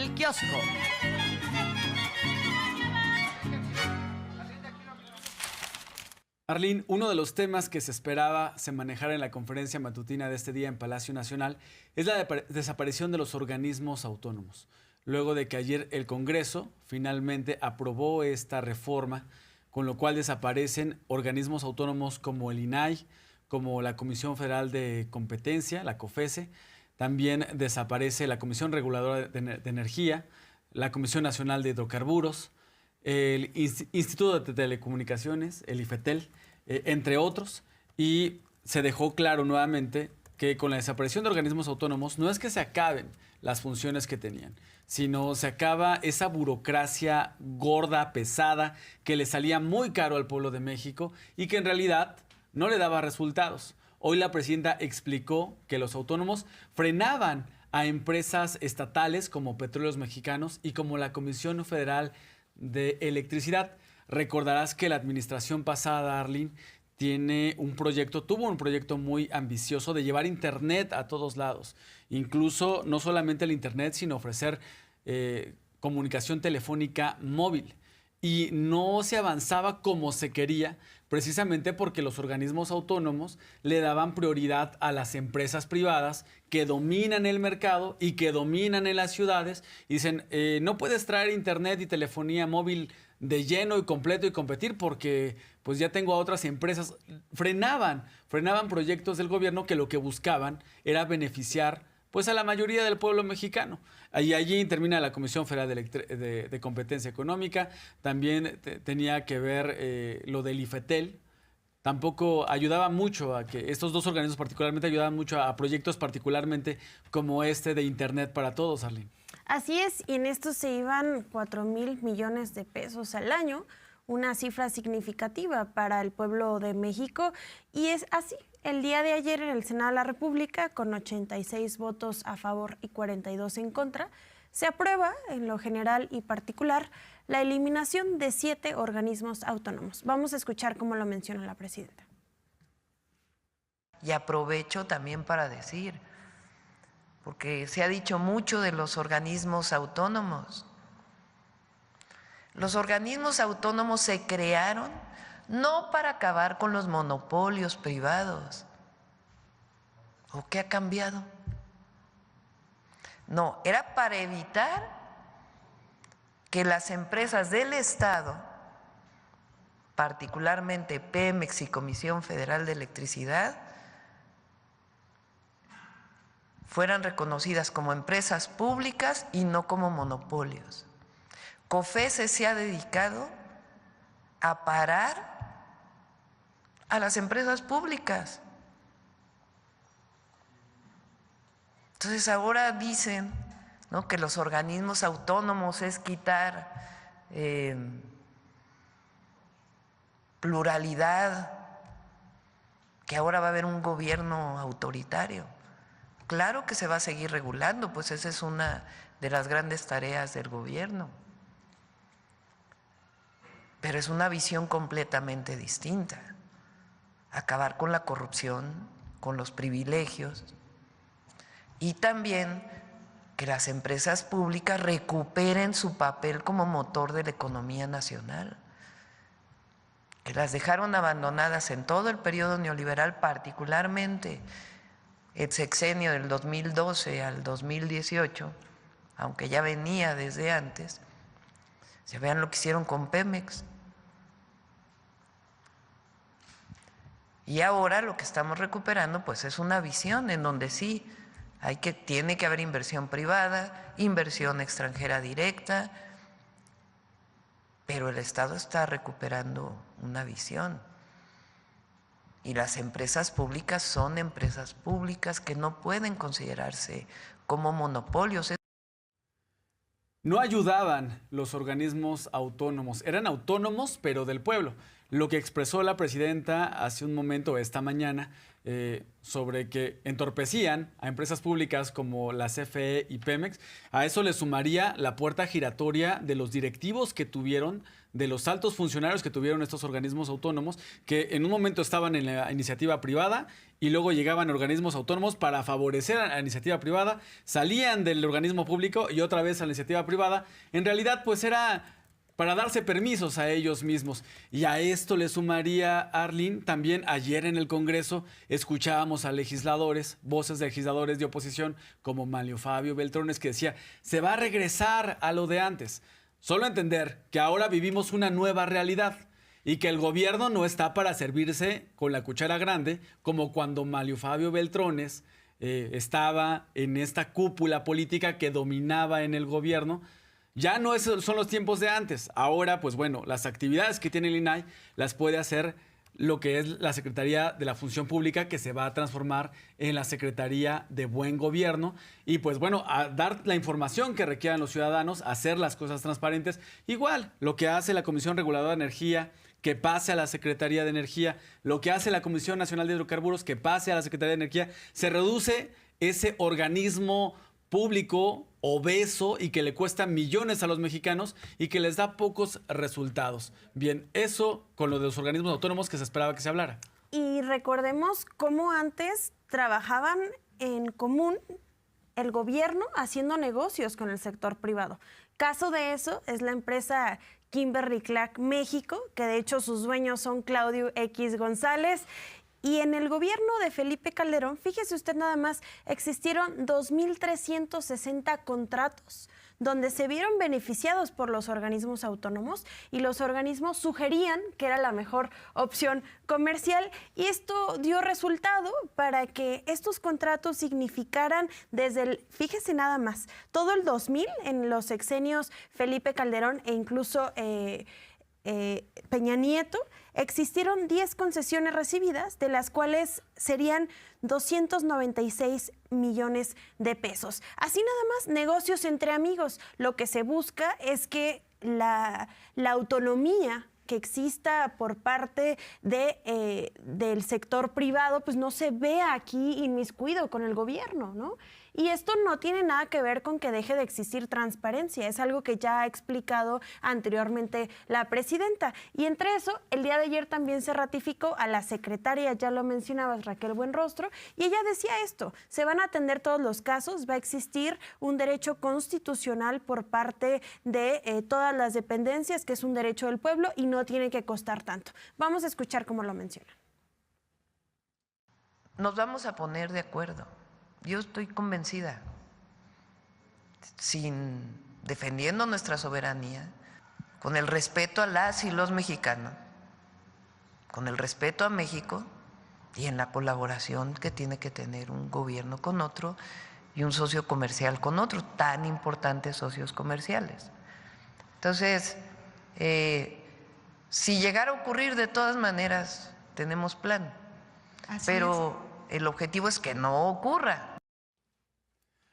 mi kiosco. Arlene, uno de los temas que se esperaba se manejara en la conferencia matutina de este día en Palacio Nacional es la desaparición de los organismos autónomos. Luego de que ayer el Congreso finalmente aprobó esta reforma, con lo cual desaparecen organismos autónomos como el INAI, como la Comisión Federal de Competencia, la COFESE, también desaparece la Comisión Reguladora de Energía, la Comisión Nacional de Hidrocarburos, el Instituto de Telecomunicaciones, el IFETEL, entre otros, y se dejó claro nuevamente que con la desaparición de organismos autónomos no es que se acaben las funciones que tenían, sino se acaba esa burocracia gorda, pesada, que le salía muy caro al pueblo de México y que en realidad no le daba resultados. Hoy la presidenta explicó que los autónomos frenaban a empresas estatales como Petróleos Mexicanos y como la Comisión Federal de Electricidad. Recordarás que la administración pasada, Arlene, tuvo un proyecto muy ambicioso de llevar Internet a todos lados. Incluso no solamente el Internet, sino ofrecer comunicación telefónica móvil. Y no se avanzaba como se quería, precisamente porque los organismos autónomos le daban prioridad a las empresas privadas que dominan el mercado y que dominan en las ciudades. Y dicen, no puedes traer internet y telefonía móvil de lleno y completo y competir porque pues ya tengo a otras empresas. Frenaban proyectos del gobierno que lo que buscaban era beneficiar pues a la mayoría del pueblo mexicano. Allí termina la Comisión Federal de Competencia Económica. También tenía que ver lo del IFETEL. Tampoco ayudaba mucho a que estos dos organismos particularmente ayudaban mucho a proyectos particularmente como este de Internet para todos, Arlene. Así es, y en esto se iban 4,000 millones de pesos al año, una cifra significativa para el pueblo de México, y es así. El día de ayer en el Senado de la República, con 86 votos a favor y 42 en contra, se aprueba, en lo general y particular, la eliminación de 7 organismos autónomos. Vamos a escuchar cómo lo menciona la presidenta. Y aprovecho también para decir, porque se ha dicho mucho de los organismos autónomos. Los organismos autónomos se crearon no para acabar con los monopolios privados. ¿O qué ha cambiado? No, era para evitar que las empresas del Estado, particularmente Pemex y Comisión Federal de Electricidad, fueran reconocidas como empresas públicas y no como monopolios. COFESE se ha dedicado a parar a las empresas públicas. Entonces ahora dicen, ¿no?, que los organismos autónomos es quitar pluralidad, que ahora va a haber un gobierno autoritario. Claro que se va a seguir regulando, pues esa es una de las grandes tareas del gobierno. Pero es una visión completamente distinta. Acabar con la corrupción, con los privilegios y también que las empresas públicas recuperen su papel como motor de la economía nacional, que las dejaron abandonadas en todo el periodo neoliberal, particularmente el sexenio del 2012 al 2018, aunque ya venía desde antes. Se vean lo que hicieron con Pemex. Y ahora lo que estamos recuperando pues es una visión en donde sí tiene que haber inversión privada, inversión extranjera directa, pero el Estado está recuperando una visión. Y las empresas públicas son empresas públicas que no pueden considerarse como monopolios. No ayudaban los organismos autónomos, eran autónomos pero del pueblo. Lo que expresó la presidenta hace un momento, esta mañana, sobre que entorpecían a empresas públicas como la CFE y Pemex. A eso le sumaría la puerta giratoria de los directivos que tuvieron, de los altos funcionarios que tuvieron estos organismos autónomos, que en un momento estaban en la iniciativa privada y luego llegaban organismos autónomos para favorecer a la iniciativa privada, salían del organismo público y otra vez a la iniciativa privada. En realidad, pues era para darse permisos a ellos mismos. Y a esto le sumaría, Arlene, también ayer en el Congreso escuchábamos a legisladores, voces de legisladores de oposición, como Manlio Fabio Beltrones, que decía, se va a regresar a lo de antes. Solo entender que ahora vivimos una nueva realidad y que el gobierno no está para servirse con la cuchara grande, como cuando Manlio Fabio Beltrones estaba en esta cúpula política que dominaba en el gobierno. Ya no son los tiempos de antes. Ahora, pues bueno, las actividades que tiene el INAI las puede hacer lo que es la Secretaría de la Función Pública, que se va a transformar en la Secretaría de Buen Gobierno. Y pues bueno, a dar la información que requieran los ciudadanos, hacer las cosas transparentes. Igual, lo que hace la Comisión Reguladora de Energía, que pase a la Secretaría de Energía. Lo que hace la Comisión Nacional de Hidrocarburos, que pase a la Secretaría de Energía. Se reduce ese organismo público obeso y que le cuesta millones a los mexicanos y que les da pocos resultados. Bien, eso con lo de los organismos autónomos que se esperaba que se hablara. Y recordemos cómo antes trabajaban en común el gobierno haciendo negocios con el sector privado. Caso de eso es la empresa Kimberly-Clark México, que de hecho sus dueños son Claudio X González. Y en el gobierno de Felipe Calderón, fíjese usted nada más, existieron 2.360 contratos donde se vieron beneficiados por los organismos autónomos y los organismos sugerían que era la mejor opción comercial y esto dio resultado para que estos contratos significaran fíjese nada más, todo el 2000 en los sexenios Felipe Calderón e incluso Peña Nieto, existieron 10 concesiones recibidas, de las cuales serían 296 millones de pesos. Así nada más, negocios entre amigos. Lo que se busca es que la autonomía que exista por parte del sector privado, pues no se vea aquí inmiscuido con el gobierno, ¿no? Y esto no tiene nada que ver con que deje de existir transparencia, es algo que ya ha explicado anteriormente la presidenta. Y entre eso, el día de ayer también se ratificó a la secretaria, ya lo mencionabas, Raquel Buenrostro, y ella decía esto, se van a atender todos los casos, va a existir un derecho constitucional por parte de todas las dependencias, que es un derecho del pueblo y no tiene que costar tanto. Vamos a escuchar cómo lo menciona. Nos vamos a poner de acuerdo. Yo estoy convencida, defendiendo nuestra soberanía, con el respeto a las y los mexicanos, con el respeto a México y en la colaboración que tiene que tener un gobierno con otro y un socio comercial con otro, tan importantes socios comerciales. Entonces, si llegara a ocurrir, de todas maneras, tenemos plan. Pero el objetivo es que no ocurra.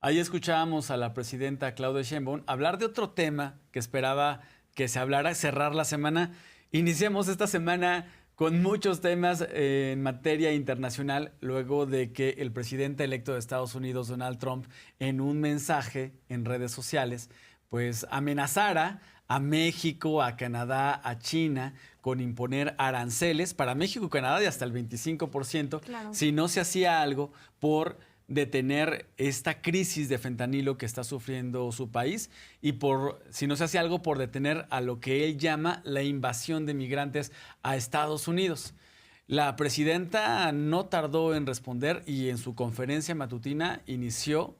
Ahí escuchábamos a la presidenta Claudia Sheinbaum hablar de otro tema que esperaba que se hablara, cerrar la semana. Iniciamos esta semana con muchos temas en materia internacional, luego de que el presidente electo de Estados Unidos, Donald Trump, en un mensaje en redes sociales, pues amenazara a México, a Canadá, a China, con imponer aranceles para México y Canadá de hasta el 25%, claro, si no se hacía algo por detener esta crisis de fentanilo que está sufriendo su país y si no se hace algo por detener a lo que él llama la invasión de migrantes a Estados Unidos. La presidenta no tardó en responder y en su conferencia matutina inició,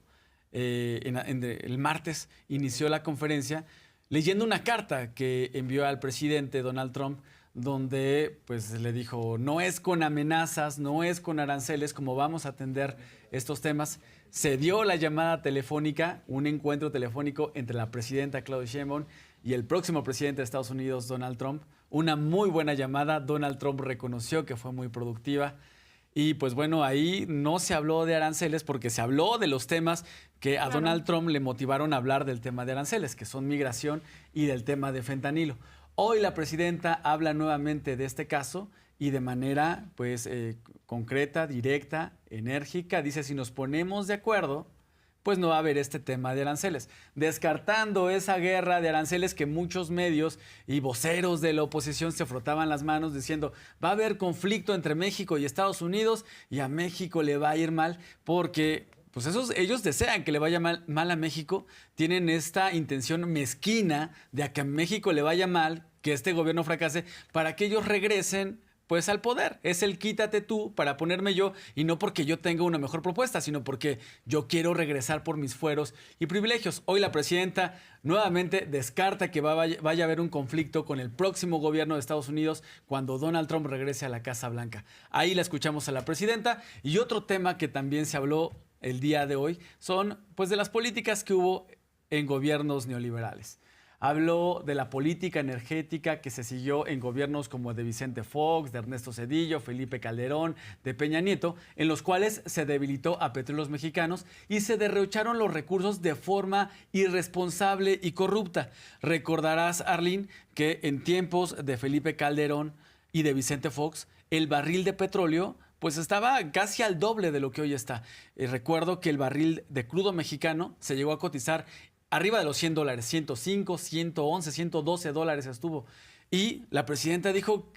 el martes inició la conferencia leyendo una carta que envió al presidente Donald Trump, donde pues le dijo, no es con amenazas, no es con aranceles como vamos a atender estos temas. Se dio la llamada telefónica, un encuentro telefónico entre la presidenta Claudia Sheinbaum y el próximo presidente de Estados Unidos, Donald Trump. Una muy buena llamada, Donald Trump reconoció que fue muy productiva. Y pues bueno, ahí no se habló de aranceles porque se habló de los temas que a Donald Trump le motivaron a hablar del tema de aranceles, que son migración y del tema de fentanilo. Hoy la presidenta habla nuevamente de este caso y de manera pues concreta, directa, enérgica, dice: si nos ponemos de acuerdo, pues no va a haber este tema de aranceles. Descartando esa guerra de aranceles que muchos medios y voceros de la oposición se frotaban las manos diciendo: va a haber conflicto entre México y Estados Unidos y a México le va a ir mal porque pues ellos desean que le vaya mal a México, tienen esta intención mezquina de que a México le vaya mal, que este gobierno fracase, para que ellos regresen pues al poder. Es el quítate tú para ponerme yo, y no porque yo tenga una mejor propuesta, sino porque yo quiero regresar por mis fueros y privilegios. Hoy la presidenta nuevamente descarta que vaya a haber un conflicto con el próximo gobierno de Estados Unidos cuando Donald Trump regrese a la Casa Blanca. Ahí la escuchamos a la presidenta. Y otro tema que también se habló el día de hoy son pues de las políticas que hubo en gobiernos neoliberales. Habló de la política energética que se siguió en gobiernos como de Vicente Fox, de Ernesto Zedillo, Felipe Calderón, de Peña Nieto, en los cuales se debilitó a Petróleos Mexicanos y se derrocharon los recursos de forma irresponsable y corrupta. Recordarás, Arlene, que en tiempos de Felipe Calderón y de Vicente Fox, el barril de petróleo pues estaba casi al doble de lo que hoy está. Recuerdo que el barril de crudo mexicano se llegó a cotizar arriba de los $100, 105, 111, 112 dólares estuvo. Y la presidenta dijo,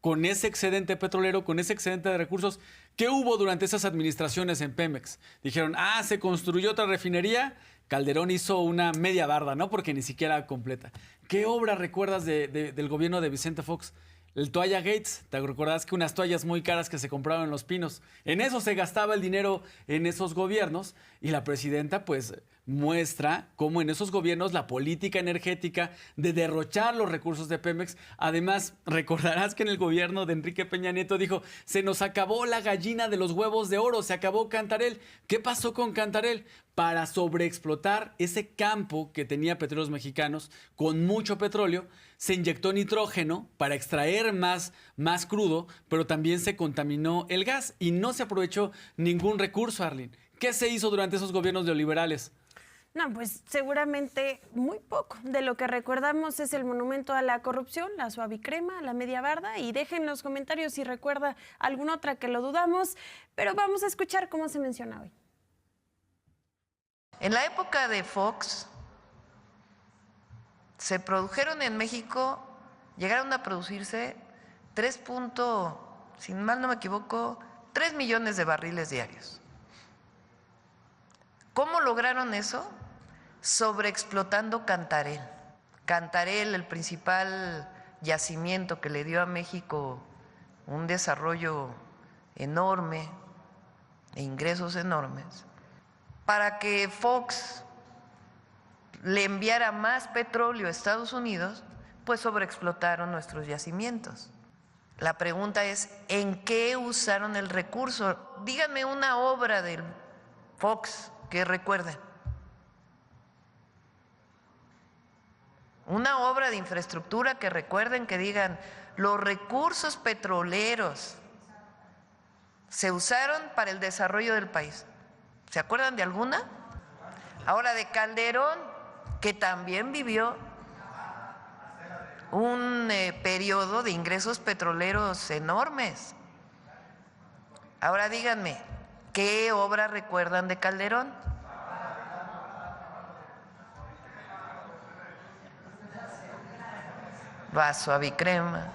con ese excedente petrolero, con ese excedente de recursos, ¿qué hubo durante esas administraciones en Pemex? Dijeron, se construyó otra refinería. Calderón hizo una media barda, ¿no? Porque ni siquiera completa. ¿Qué obra recuerdas del gobierno de Vicente Fox? El Toalla Gates, ¿te recordás que unas toallas muy caras que se compraban en Los Pinos? En eso se gastaba el dinero en esos gobiernos, y la presidenta pues muestra cómo en esos gobiernos la política energética de derrochar los recursos de Pemex. Además, recordarás que en el gobierno de Enrique Peña Nieto dijo: se nos acabó la gallina de los huevos de oro, se acabó Cantarell. ¿Qué pasó con Cantarell? Para sobreexplotar ese campo que tenía Petróleos Mexicanos con mucho petróleo, se inyectó nitrógeno para extraer más crudo, pero también se contaminó el gas y no se aprovechó ningún recurso, Arlene. ¿Qué se hizo durante esos gobiernos neoliberales? No, pues seguramente muy poco. De lo que recordamos es el monumento a la corrupción, la suavicrema, la media barda, y dejen en los comentarios si recuerda alguna otra, que lo dudamos, pero vamos a escuchar cómo se menciona hoy. En la época de Fox se produjeron en México, llegaron a producirse si mal no me equivoco, 3 millones de barriles diarios. ¿Cómo lograron eso? Sobreexplotando Cantarell. Cantarell, el principal yacimiento que le dio a México un desarrollo enorme e ingresos enormes, para que Fox le enviara más petróleo a Estados Unidos, pues sobreexplotaron nuestros yacimientos. La pregunta es, ¿en qué usaron el recurso? Díganme una obra del Fox que recuerden. Una obra de infraestructura que recuerden, que digan: los recursos petroleros se usaron para el desarrollo del país. ¿Se acuerdan de alguna? Ahora, de Calderón, que también vivió un periodo de ingresos petroleros enormes. Ahora díganme, ¿qué obra recuerdan de Calderón? Suavicrema,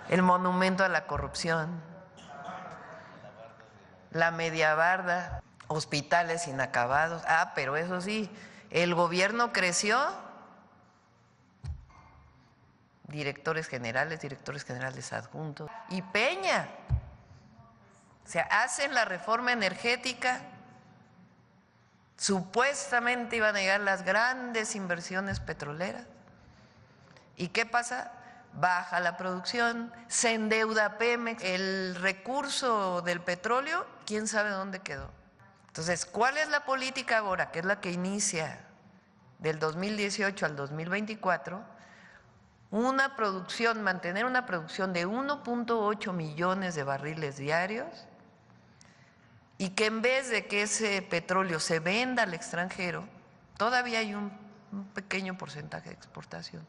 el monumento a la corrupción, la media barda, hospitales inacabados. Pero eso sí, el gobierno creció, directores generales adjuntos, y Peña. O sea, hacen la reforma energética, supuestamente iban a llegar las grandes inversiones petroleras. ¿Y qué pasa? Baja la producción, se endeuda Pemex, el recurso del petróleo, quién sabe dónde quedó. Entonces, ¿cuál es la política ahora? Que es la que inicia del 2018 al 2024, mantener una producción de 1.8 millones de barriles diarios, y que en vez de que ese petróleo se venda al extranjero, todavía hay un pequeño porcentaje de exportación,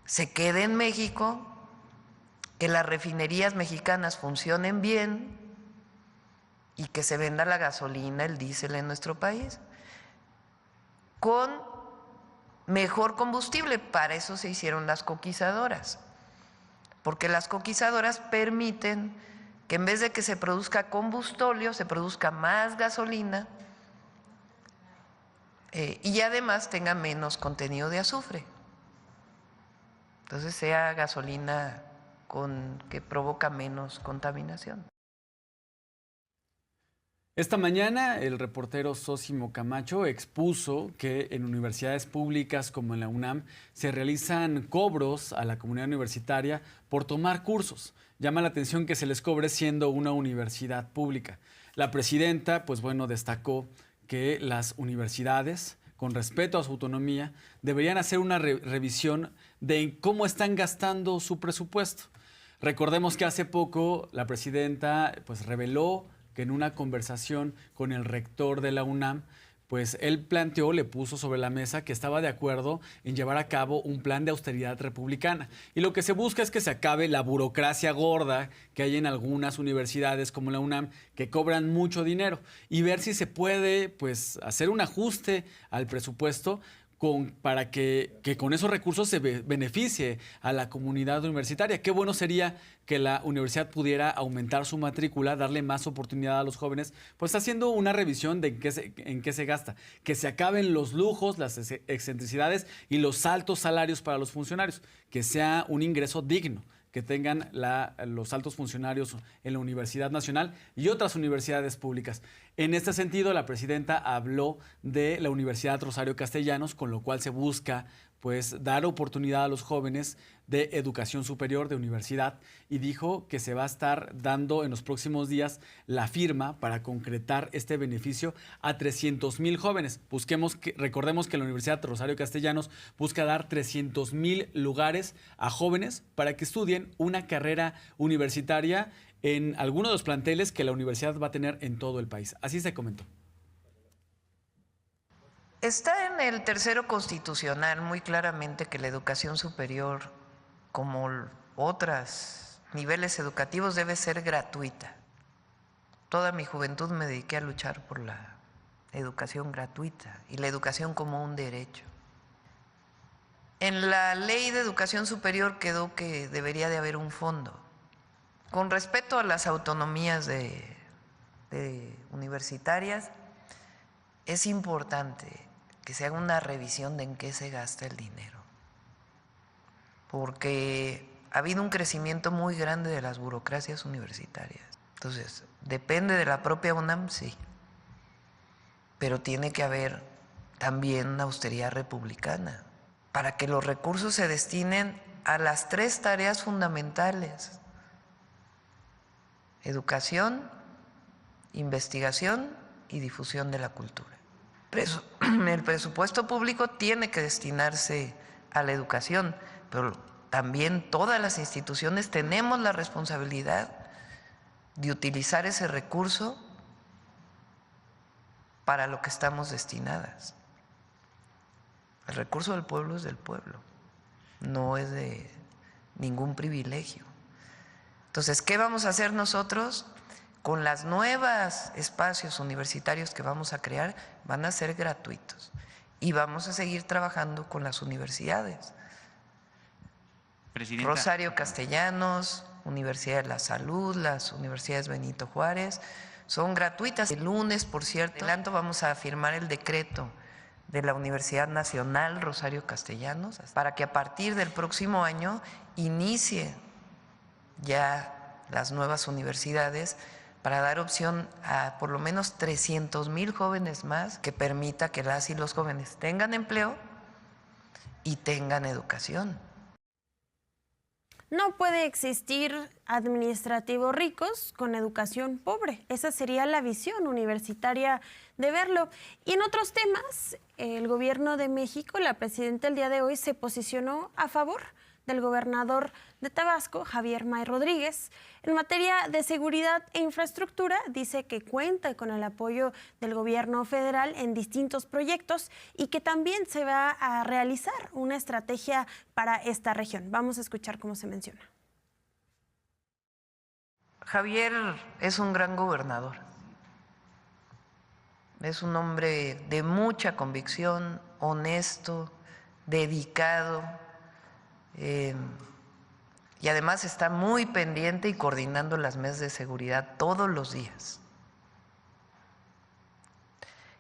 se quede en México que las refinerías mexicanas funcionen bien y que se venda la gasolina, el diésel en nuestro país con mejor combustible. Para eso se hicieron las coquizadoras, porque las coquizadoras permiten que en vez de que se produzca combustóleo, se produzca más gasolina y además tenga menos contenido de azufre. Entonces sea gasolina que provoca menos contaminación. Esta mañana el reportero Sósimo Camacho expuso que en universidades públicas como en la UNAM se realizan cobros a la comunidad universitaria por tomar cursos. Llama la atención que se les cobre siendo una universidad pública. La presidenta, pues bueno, destacó que las universidades, con respeto a su autonomía, deberían hacer una revisión de cómo están gastando su presupuesto. Recordemos que hace poco la presidenta pues reveló que en una conversación con el rector de la UNAM, pues él planteó, le puso sobre la mesa que estaba de acuerdo en llevar a cabo un plan de austeridad republicana. Y lo que se busca es que se acabe la burocracia gorda que hay en algunas universidades como la UNAM, que cobran mucho dinero, y ver si se puede pues hacer un ajuste al presupuesto para que con esos recursos se beneficie a la comunidad universitaria. Qué bueno sería que la universidad pudiera aumentar su matrícula, darle más oportunidad a los jóvenes, pues haciendo una revisión de en qué se gasta, que se acaben los lujos, las excentricidades y los altos salarios para los funcionarios, que sea un ingreso digno, que tengan los altos funcionarios en la Universidad Nacional y otras universidades públicas. En este sentido, la presidenta habló de la Universidad Rosario Castellanos, con lo cual se busca pues dar oportunidad a los jóvenes de educación superior, de universidad, y dijo que se va a estar dando en los próximos días la firma para concretar este beneficio a 300,000 jóvenes. Recordemos que la Universidad Rosario Castellanos busca dar 300,000 lugares a jóvenes para que estudien una carrera universitaria en alguno de los planteles que la universidad va a tener en todo el país. Así se comentó. Está en el tercero constitucional muy claramente que la educación superior, como otros niveles educativos, debe ser gratuita. Toda mi juventud me dediqué a luchar por la educación gratuita y la educación como un derecho. En la ley de educación superior quedó que debería de haber un fondo. Con respecto a las autonomías universitarias, es importante que se haga una revisión de en qué se gasta el dinero, porque ha habido un crecimiento muy grande de las burocracias universitarias. Entonces, depende de la propia UNAM, sí, pero tiene que haber también una austeridad republicana para que los recursos se destinen a las 3 tareas fundamentales: educación, investigación y difusión de la cultura. El presupuesto público tiene que destinarse a la educación, pero también todas las instituciones tenemos la responsabilidad de utilizar ese recurso para lo que estamos destinadas. El recurso del pueblo es del pueblo, no es de ningún privilegio. Entonces, ¿qué vamos a hacer nosotros? Con las nuevos espacios universitarios que vamos a crear, van a ser gratuitos y vamos a seguir trabajando con las universidades. Presidenta. Rosario Castellanos, Universidad de la Salud, las universidades Benito Juárez, son gratuitas. El lunes, por cierto, adelanto, vamos a firmar el decreto de la Universidad Nacional Rosario Castellanos para que a partir del próximo año inicie ya las nuevas universidades, para dar opción a por lo menos 300,000 jóvenes más, que permita que las y los jóvenes tengan empleo y tengan educación. No puede existir administrativos ricos con educación pobre. Esa sería la visión universitaria de verlo. Y en otros temas, el gobierno de México, la presidenta el día de hoy se posicionó a favor del gobernador de Tabasco, Javier May Rodríguez. En materia de seguridad e infraestructura, dice que cuenta con el apoyo del gobierno federal en distintos proyectos y que también se va a realizar una estrategia para esta región. Vamos a escuchar cómo se menciona. Javier es un gran gobernador. Es un hombre de mucha convicción, honesto, dedicado, y además está muy pendiente y coordinando las mesas de seguridad todos los días.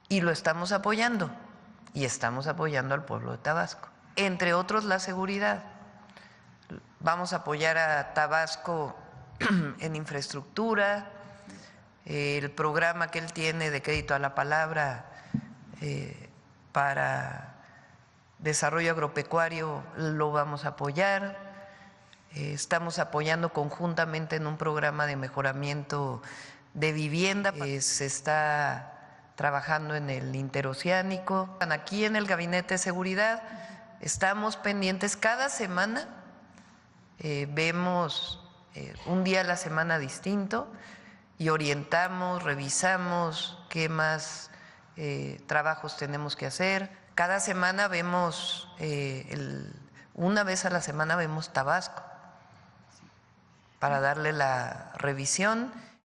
Y lo estamos apoyando, y estamos apoyando al pueblo de Tabasco, entre otros la seguridad. Vamos a apoyar a Tabasco en infraestructura, el programa que él tiene de crédito a la palabra para desarrollo agropecuario lo vamos a apoyar. Estamos apoyando conjuntamente en un programa de mejoramiento de vivienda. Se está trabajando en el interoceánico. Aquí en el Gabinete de Seguridad estamos pendientes cada semana, vemos un día a la semana distinto y orientamos, revisamos qué más trabajos tenemos que hacer. Cada semana vemos, una vez a la semana vemos Tabasco para darle la revisión.